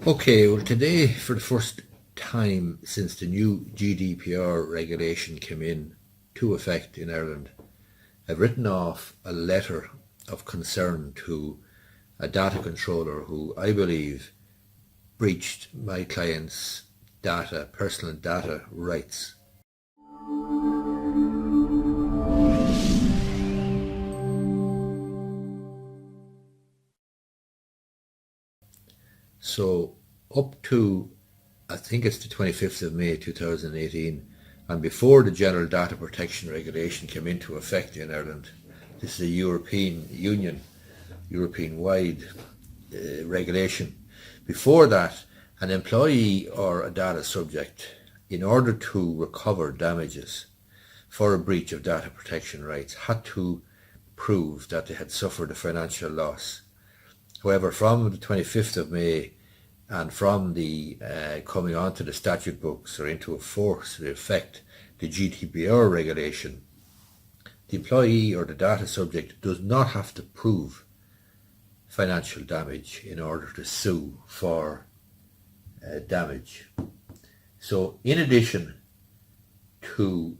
Okay, well today, for the first time since the new GDPR regulation came in to effect in Ireland, I've written off a letter of concern to a data controller who I believe breached my client's personal data rights. So up to, I think it's the 25th of May 2018, and before the General Data Protection Regulation came into effect in Ireland, this is a European Union, European-wide regulation. Before that, an employee or a data subject, in order to recover damages for a breach of data protection rights, had to prove that they had suffered a financial loss. However, from the 25th of May and from the coming onto the statute books or into force, the effect, the GDPR regulation, the employee or the data subject does not have to prove financial damage in order to sue for damage. So in addition to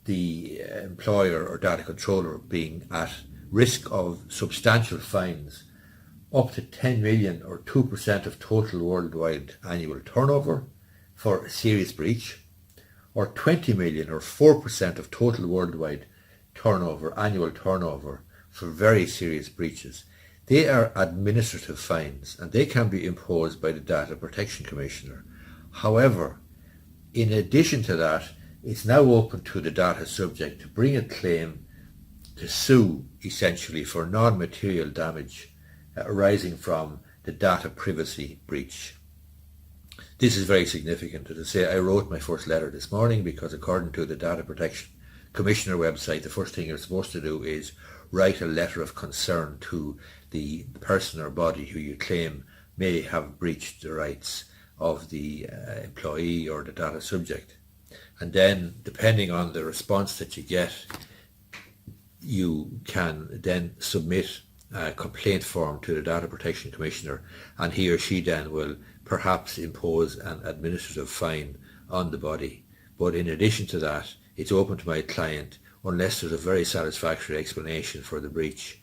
the employer or data controller being at risk of substantial fines up to 10 million or 2% of total worldwide annual turnover for a serious breach, or 20 million or 4% of total worldwide annual turnover for very serious breaches. They are administrative fines and they can be imposed by the Data Protection Commissioner. However, in addition to that, it's now open to the data subject to bring a claim to sue essentially for non-material damage arising from the data privacy breach. This is very significant. As I say, I wrote my first letter this morning because according to the Data Protection Commissioner website, the first thing you're supposed to do is write a letter of concern to the person or body who you claim may have breached the rights of the employee or the data subject. And then, depending on the response that you get, you can then submit a complaint form to the Data Protection Commissioner, and he or she then will perhaps impose an administrative fine on the body. But in addition to that, it's open to my client unless there's a very satisfactory explanation for the breach,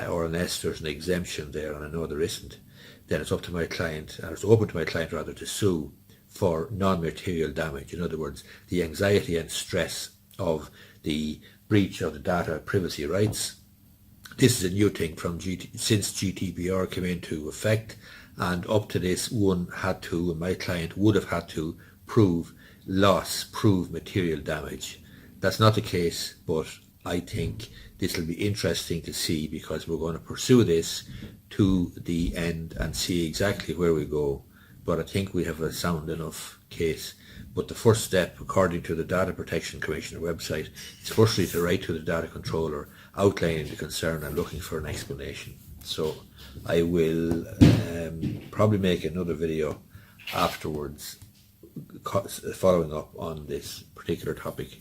or unless there's an exemption there, and I know there isn't, then it's up to my client, and it's open to my client rather, to sue for non-material damage. In other words, the anxiety and stress of the breach of the data privacy rights. This is a new thing since GDPR came into effect, and up to this, my client would have had to prove material damage. That's not the case, but I think this will be interesting to see, because we're going to pursue this to the end and see exactly where we go. But I think we have a sound enough case. But the first step, according to the Data Protection Commissioner website, is firstly to write to the data controller outlining the concern and looking for an explanation. So I will probably make another video afterwards following up on this particular topic.